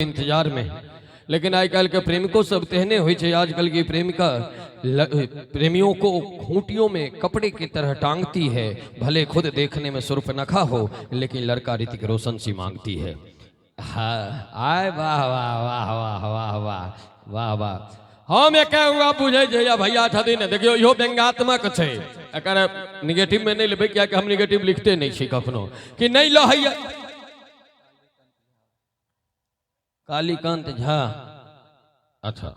इंतजार में। लेकिन आजकल के प्रेमिकों सब तेहने हुई छे। आजकल की प्रेमिका प्रेमियों को खूंटियों में कपड़े की तरह टांगती है। भले खुद देखने में सुर्पनखा हो, लेकिन लड़का ऋतिक रोशन सी मांगती है। हाँ, आय वाह वाह वाह वाह वाह वाह वाह वाह। हम एक बुझे जैया भैया छथिन। देखियो इहो व्यंग्यात्मक छे। एकर निगेटिव में नहीं लेबे, क्या कि हम निगेटिव लिखते नहीं छी कखनो कि नहीं लो हैया। कालीकांत झा, अच्छा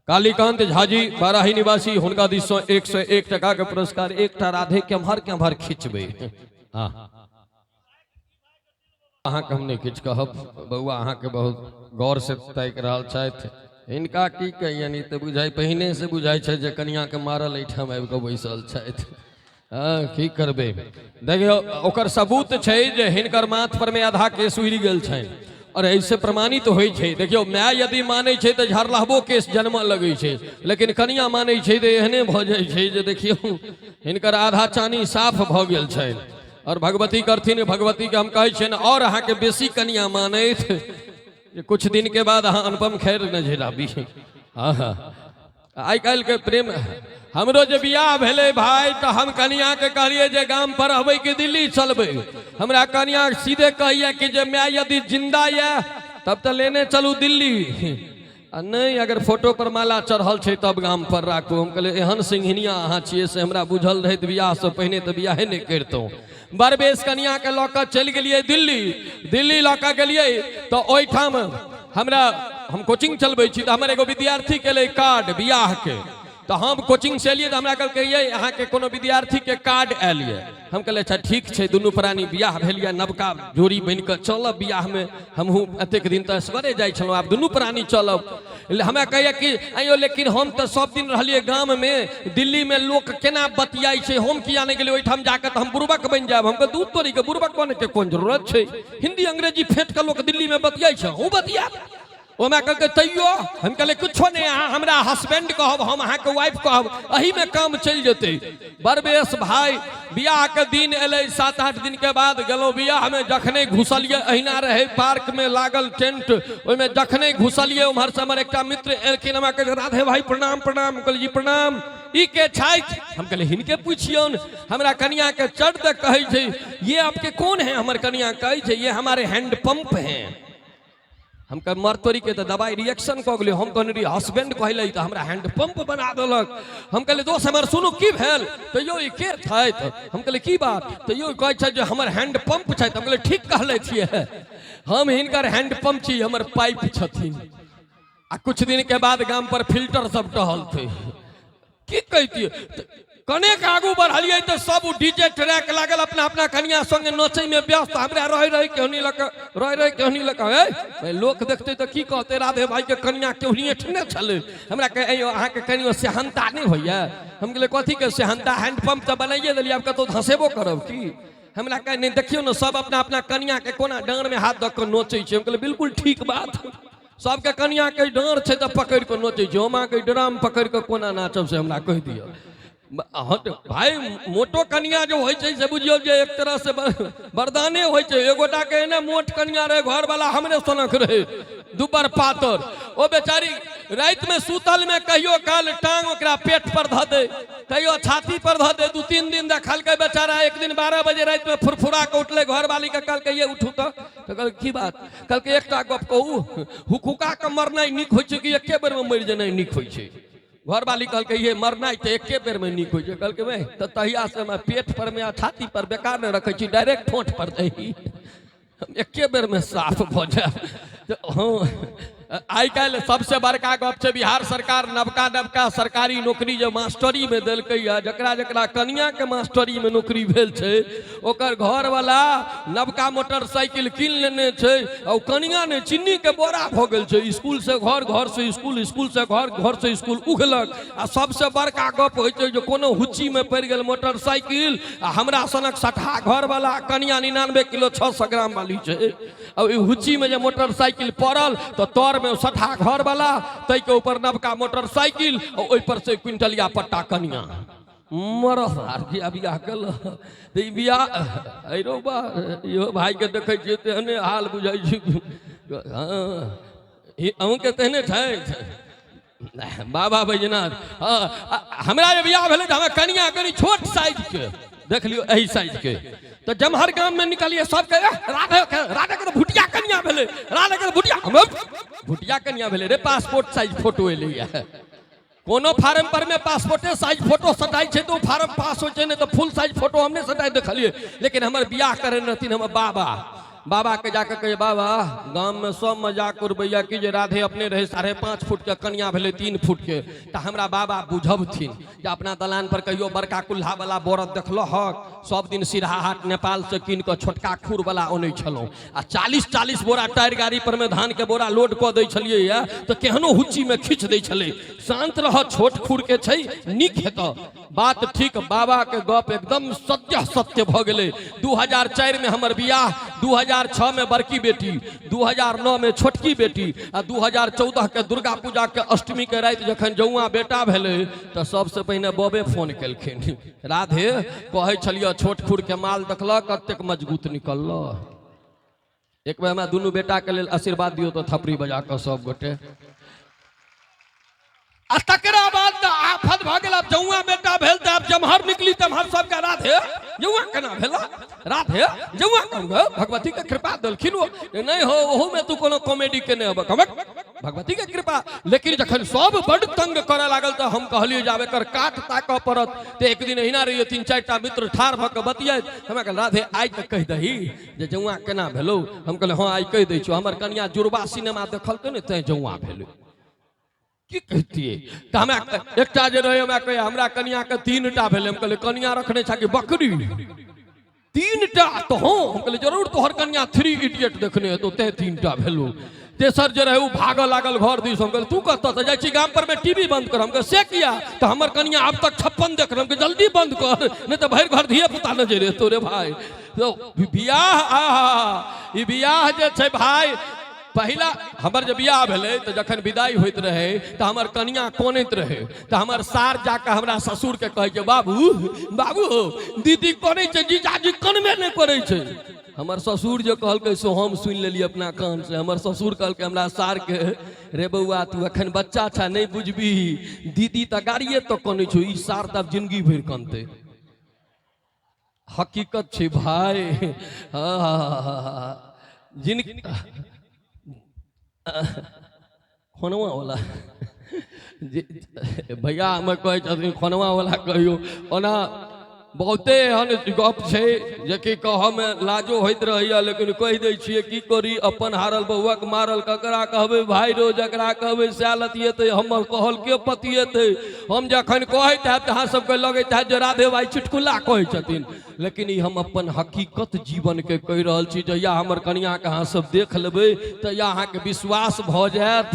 कालीकांत झा जी बाराही निवासी, हुनका दिस 101 टका के पुरस्कार। एक राधे केम्हर खिंचबे। हाँ, अहाँ के हम नहीं किछ कहब, बउआ अहाँ के बहुत गौर से ताकि रहल छथि। इनका की कहियनि, तो बुझाई पहिने से बुझाई छै जे कनिया के मारल एठाम आबि के बैसल छथि। हाँ, की करबे। देखियो ओकर सबूत छै जे हिनकर माथ पर में आधा केस उड़ि गेल छनि और ऐसे प्रमाणित हो। देखियो माय यदि माने छे तो झरलहबो केस जन्म लगे छे, लेकिन कनिया माने छे तो एहने भ जाय छे जे देखियो हिनकर आधा चानी साफ भ गेल छनि। और भगवती करथिन, भगवती के हम कहे छन और अहाँ के बेसी कनिया मानैत कुछ दिन के बाद अहाँ अनुपम खेर न झेलाबी। हाँ हाँ, आई काल के प्रेम हमरो जे बियाह भेले भाई, तो हम कनिया के कहलिए जे गाम पर अबै कि दिल्ली चलबै। हमरा कनिया सीधे कहिए कि जे मैं यदि जिंदा ये तब तो लेने चलू दिल्ली, आ नहीं अगर फोटो पर माला चढ़ल छे तब गाम पर राखू। हम कहले एहन सिंघनिया अहाँ छिए से हमरा बुझल रहे बियाह से पहिने तो बियाहे नहीं करतौ। बरबेस कनिया के लौका चल गेलिए दिल्ली। दिल्ली लौका गेलिए तो ओइठाम हमरा हम कोचिंग चलबै छी, तो हमर एगो विद्यार्थी के ले कार्ड बियाह के। तो हम कोचिंग से एलिए तो हमरा कहलकै अहाँ के कोनो विद्यार्थी के कार्ड आयल ये। हम कहले अच्छा ठीक छै, दुनू प्राणी बियाह भेलिए, नवका जोड़ी बन के चलब बियाह में। हमहू एतेक दिन तो असगरे जाइ छलहुँ, आब दुनू प्राणी चलब। हमरा कहैया कि आइयो लेकिन हम तो सब दिन रहलिए गाम में, दिल्ली में लोग केना बतियाई छै, हम किया नहीं गेलिए ओइठाम जाके तो हम बुड़बक बन जाब। हम दूध तोड़ी के बुड़बक बने के कोन जरूरत छै, हिंदी अंग्रेजी फेंट के लोग दिल्ली में बतियाई छै, हूँ बतिया। ओमे कहलकै तैयो हम कहले कुछो नहीं, अहाँ हमरा हस्बैंड कहब, हम अहाँ के वाइफ कहब, अही में काम चल जेते। बरबेस भाई बियाह के दिन एले, 7-8 दिन के बाद गेलो बियाह में। जखने घुसलिए अहिना रहे पार्क में लागल टेंट, ओइमे जखने घुसलिए उम्हर से हमर एकटा मित्र एलखिन, हमरा कहलकै राधे भाई प्रणाम प्रणाम। कहलिए जी प्रणाम। ई के छथि? हम कहले हिनके पूछियौन। हमरा कन्या के चढ़ दे कहे छै ये आपके कौन है? हमर कन्या कहे छै ये हमारे हैंड पंप हैं। हम कह मरतोरी के तो दवाई रिएक्शन क गेलै। हम कहने हस्बैंड कहले तो हमरा हैंड पंप बना देलक। हम कहले दोस्त हमर सुनू की भेल? तो यो ई के छथि? हम कहले की बात? तो यो कहै छै जे हमर हैंड पंप छथि। हम कहले ठीक कहले छियै, हम हिनकर हैंड पंप छी, हमर पाइप छथिन। आ कुछ दिन के बाद गाम पर फिल्टर सब टहल थे। की कहतिए कने के आगू बढ़लिए तो सब डीजे ट्रैक लागल, अपना अपना कनिया संगे नचे में व्यस्त। हमरा रह केहनी लक लोक देखते तो की कहते राधे भाई के कनिया केहनी ठने छले। हमरा कहे अहाँ के कनियो सेहनता नहीं होइया? हम कहले कथी के सेहनता? हैंड पंप तो बनाइए देलिए, अब कतौ धसेबो करब की? हमरा कहे नहीं देखियो ना सब अपना अपना कनिया के कोना डांर में हाथ दऽ के नोचे छै। हम कहले बिल्कुल ठीक बात, सबके कनिया के डांर छै तो पकड़ के नोचे छै, हम के ड्राम पकड़ के कोना नाचब से हमरा कह दियो। भाई मोटो कनिया जो होय छै से बुझियो जे एक तरह से वरदाने होय छै। एगोटा के एने मोट कनिया रहे, घर वाला हमरे सनक रहे, दुबर पातर। ओ बेचारी रात में सुतल में कहियो काल टांग ओकरा पेट पर ध दे, कहियो छाती पर ध दे। 2-3 दिन देखलकै बेचारा। एक दिन 12 बजे रात में फुरफुरा के उठले, घर वाली के कहलकै ये उठू तो कहल की बात? कहलकै एकटा गप कहू, हुकुका के मरनाई निक होय छै कि एके बेर में मर जेनाई निक होय छै? घर वाली कहलकै ये मरनाई तो एके बेर में निक होय छै। कहलकै भाई तो तहिया से मैं पेट पर में छाती पर बेकार न रखे छी, डायरेक्ट ठोंठ पर दही, एके बेर में साफ भ जाए। हाँ, आई काल सबसे बड़का गप छै बिहार सरकार नवका नवका सरकारी नौकरी जो मास्टरी में देलकै या। जकरा जकरा कनिया के मास्टरी में नौकरी भेल छै ओकर घर वाला नवका मोटरसाइकिल कीन लेने छै, और कनिया ने चीनी के बोरा भ गेल छै। स्कूल से घर, घर से स्कूल, स्कूल से घर, घर से स्कूल उघलक। आ सबसे बड़का गप होय छै जो कोनो हुच्ची में पड़ गेल मोटरसाइकिल, आ हमरा सनक 60 घर वाला कनिया 99 किलो 600 ग्राम वाली छै। और हुच्ची में जो मोटरसाइकिल पड़ल तो तौर में 60 घर वाला, तै के ऊपर नवका मोटरसाइकिल, और ओइ पर से क्विंटलिया पट्टा कनिया। मरस बियाह कल बियाह भाई के देखे छियै तेहने हाल बुझाई छै। अहूँ के तेहने छै बाबा बैजनाथ। हमरा जे बियाह भेलै तऽ हमे कनिया कनी छोट साइज के देख लियो, एही साइज के। तो जमहर गांव में निकलिए सबके राधे के तो भुटिया कन्या भेले, राधे के भुटिया भुटिया कन्या भेले रे। पासपोर्ट साइज फोटो एलिया, कोनो फार्म पर में पासपोर्टे साइज फोटो सटाई छे तो फार्म पास हो छे, नहीं तो फुल साइज फोटो हमने सटाई देखलिए। लेकिन हमर बियाह करे रहथिन हमर बाबा के जाकर कहे बाबा गांव में सब मजाक उड़बैया कि जे राधे अपने रहे 5.5 फुट के कन्या भेले 3 फुट के। तो हमरा बाबा बुझबथिन जे अपना दलान पर कहियो बड़का कुल्हा वाला बोरत देखलो हक, सब दिन सिरहा हाट नेपाल से कीन के छोटका खूर वाला ओने छलो आ 40 बोरा टायर गाड़ी पर में धान के बोरा लोड क दै छलिए या तो केहनो हुच्ची में खींच दै छले। शांत रह, छोट खूर के छै नीक हेतो। बात ठीक, बाबा के गप एकदम सत्य भ गेले। 2004 में हमर बियाह, 2006 में बड़की बेटी, 2009 में छोटकी बेटी आ 2014 के दुर्गा पूजा के अष्टमी के रात जखन जौआ बेटा भेले तो सबसे पहले बबे फोन केलखिन, राधे कहे छलिए छोट खूर के माल देखल कतेक मजबूत निकल। एक बेर हमरा दुनू बेटा के लेल आशीर्वाद दियो तो थपड़ी बजा के सब गोटे। तकरा बाद आफत भ गेल। अब जौआ बेटा भेल त अब जमहर निकली तमहर सबके राधे जौआ केना भेला, राधे जौआ भगवती के कृपा देलखिन। नहीं हो ओहू में तू कोनो कॉमेडी केने अब भगवती के कृपा। लेकिन जखन सब बड़ तंग करे लागल तो हम कहलिए जाबे कर काट ताक परत। ते एक दिन हिना रहिए 3-4टा मित्र ठार भ के बतियात, हमरा कहल राधे आइ त कह दही जे जौआ केना भेलो। हम कहले हां आइ कह दै छियो, हमर कन्या जुड़वा सिनेमा देखलकै ने तै जौआ भेलो। की कहतिए त हमरा एकटा जे रहे हमरा कहे हमरा कन्या के 3टा भेले। हम कहले कन्या रखने छा कि बकरी 3टा? तो हां हम कहले जरूर तोहर कन्या 3 इडियट देखने है तो ते 3टा भेलो। तेसर जे रहे उ भागल लागल घर दिस। हम कहले तू कत त जाय छी गाम पर में टीवी बंद कर। हम कहले से किया? तो हमर कन्या अब तक 56 देख रहे। हम कहले जल्दी बंद कर नहीं तो भर घर धिया पुता न जे तोरे भाई। तो बियाह ई बियाह जे छै भाई, पहला हमर जब बियाह भेले तो जखन विदाई होइत रहे तो हमर कन्या कोनैत रहे तो हमर सार जाके हमरा ससुर के कहे बाबू दीदी कोनै छै, जीजाजी कनबे नहीं करे छै। हमर ससुर जो कहलकै सो हम सुन लेली अपना कान से। हमर ससुर कहलकै हमरा सार के रे बउआ तू अखन बच्चा छा नहीं बुझबी, दीदी त गाड़िए तो कनै छौ, ई सार तब जिंदगी भर कनते। हकीकत छै भाई। जिनकी खनवा वाला भैया हमें कहे खनवा वाला कहियो ओना बहुते एहन गप छै जे कि कह में लाजो होइत रहिए। लेकिन कह दै छियै की करी, अपन हारल बउआ मारल ककरा कहबै भाई रो, जकरा कहबै सएह लतियेतै, हमर कहल के पतियेतै। हम जखन कहैत हैत अहाँ सबके लगैत हैत जे राधे भाई चुटकुला कहै छथिन, लेकिन ई हम अपन हकीकत जीवन के कहि रहल छी। जहिया हमर कन्या के अहाँ सब देख लेबै तहिया अहाँ के विश्वास भ जायत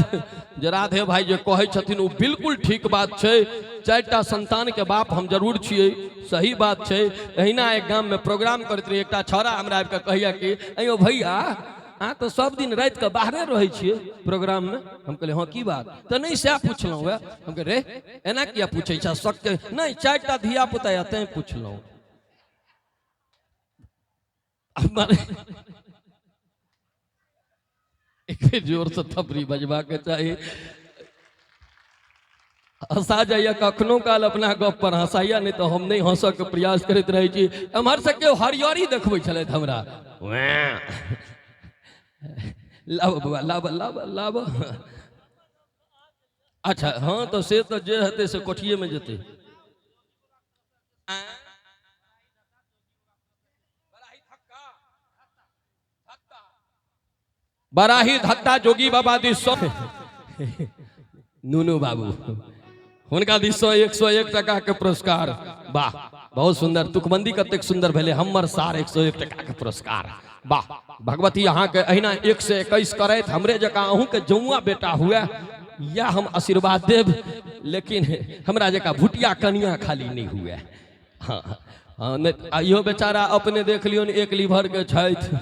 जे राधे भाई जे कहै छथिन ओ बिल्कुल ठीक बात छै। 4टा संतान के बाप हम जरूर छियै, सही बात छै। अहिना एक गाम में प्रोग्राम करैत रही, एकटा छौड़ा हमरा आबि के कहैया कि अयो भैया अहाँ तो सब दिन रात के बाहरे रहे छियै प्रोग्राम में। हम कहले हाँ की बात? तो नहीं सएह पूछलहुँ वह। हम कहे रे एना किया पूछे छा? शक नहीं 4टा धिया पुता या तैं पूछलहुँ। एक जोर से थपड़ी बजबा के चाहिए। हंसा जाइए कखनो काल अपना गप पर हंसाइया, नहीं तो हम नहीं हंसक के प्रयास करते रहे छी। एम्हर से केओ हरियरी देखबै छलथि हमरा, लाब बउआ लाब लाब लाब। अच्छा हाँ तो से तो जे हेतै से कोठिए में जेतै। बराही धत्ता जोगी बाबा दिस नूनू बाबू हुनका दिस 101 टका के पुरस्कार। वाह बहुत सुंदर, तुकबंदी कतेक सुंदर भेले। हमर सार 101 टका के पुरस्कार। वाह भगवती अहाँ के अहिना 121 करैत हमरे जका अहूँ के जौआ बेटा हुए या हम आशीर्वाद देव। लेकिन हमरा जका भुटिया कनिया खाली नहीं हुए। हाँ हाँ इहो बेचारा अपने देख लियो 1 लीवर के छथि,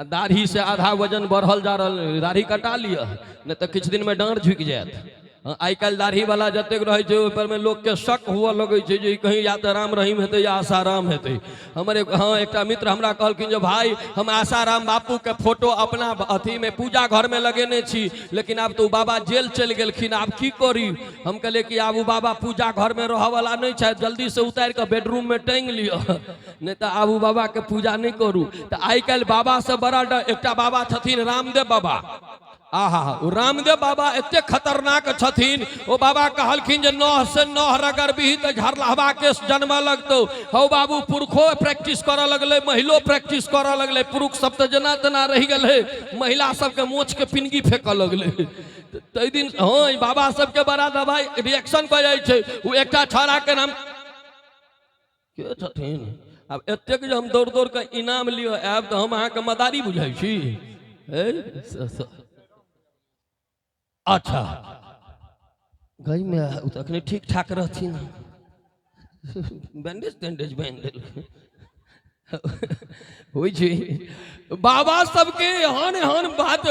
दाढ़ी से आधा वजन बढ़ल जा रहा। दाढ़ी कटा लिया नहीं तो किछु दिन में डाँड़ झुकि जायत। आई काल दाढ़ी वाला जतेक रहे छे ओहि पर में लोग के शक हुआ लगे छे जे कहीं या तो राम रहीम हेते या आसाराम हेते। हमारे हाँ एक मित्र हमरा कहलखिन जे भाई हम आसाराम बापू के फोटो अपना अथी में पूजा घर में लगेने छी, लेकिन अब तो बाबा जेल चल गेलखिन, आब की करी। हम कहले कि आब बाबा पूजा घर में रह वाला नहीं छे, जल्दी से उतार के बेडरूम में टांग लियो, नहीं तो आबू बाबा के पूजा नहीं करू। तो आई काल बाबा से बड़ा एक बाबा छथिन रामदेव बाबा। आहा रामदेव बाबा एते खतरनाक छथिन, ओ बाबा कहलखिन जे नौह से नौह रगर भी तो झरलहबा के जन्म लगतो। हो बाबू पुरखो प्रैक्टिस कर लगले, महिलो प्रैक्टिस कर लगले, पुरुष सब तो जना तना रह गए, महिला सबके मोछ के पिनगी फेंक लगले। तई दिन हाँ बाबा सबके बड़ा दबाई रिएक्शन कर जाए छे। वो एकटा छौड़ा के नाम के छथिन, अब एतेक जे हम दौड़ दौड़ के इनाम लियो आब तो हम अहाँ के मदारी बुझाई छी। अच्छा गई में अखने ठीक ठाक रहथिन, बैंडेज तैंडेज बांध देल होइ छै। बाबा सबके हन हन बात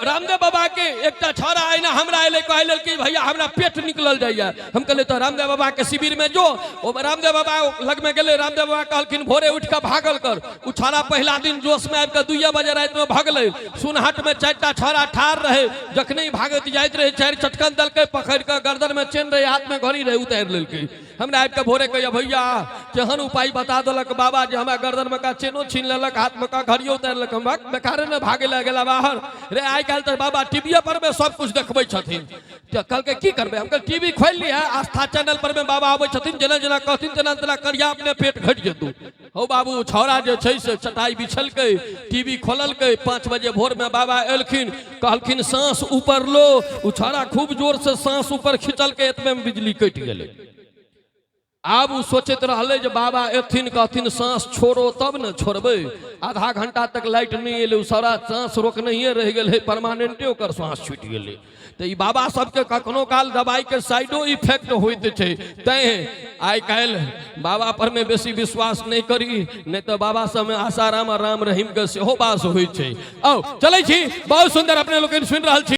रामदेव बाबा के एकटा छौड़ा आइना हमरा एले कहले कि भैया हमरा पेट निकलल जाइया। हम कहले तो रामदेव बाबा के शिविर में जो, ओ रामदेव बाबा लग में गेले। रामदेव बाबा कहलखिन भोरे उठ के भागल कर। उ छौड़ा पहला दिन जोश में आबि के 2 बजे रात में भागले। सुनहट में 4टा छौड़ा ठार रहे, जखने भागत जाइत रहे 4 चटकन दलके, पकड़ के गर्दन में चेन रहे, हाथ में घड़ी रहे, उतार लेलकै। हमरा आबि के भोरे कहिया भैया केहन उपाय बता देलक बाबा जे हमरा गर्दन में का चेनो छीन लेलक, हाथ में का घड़ियो उतार लेलक। हम बेकारे न भागे लगे बाहर रे। आई काल तो बाबा टीवीए पर में सब कुछ देखबै छथिन। तो कल के की करबे, हम कल टीवी खोल लिया, आस्था चैनल पर में बाबा आबै छथिन, जना जना कहथिन तना तना करिया अपने पेट घट जेतू। हो बाबू छौड़ा जे छै से चटाई बिछल के टीवी खोलल के, 5 बजे भोर में बाबा एलखिन, कहलखिन सांस ऊपर लो। उ छौड़ा खूब जोर से सांस ऊपर खिंचल के, एतबे में बिजली कट गेलै। आब उ सोचैत रहले जे बाबा एथिन कहथिन सांस छोड़ो तब न छोड़बै। आधा घंटा तक लाइट नहीं एले, उ सारा सांस रोकनहिए रह गेलै, परमानेंटे ओकर सांस छूटि गेलै। तो ई बाबा सबके कखनो काल दवाई के साइडो इफेक्ट होइत छै। तैं आई काल बाबा पर में बेसी विश्वास नहीं करी, नहीं तो बाबा सब में आसाराम राम रहीम के सेहो बास होइ छै। आओ चलै छी, बहुत सुंदर अपने लोग सुन रहल छी।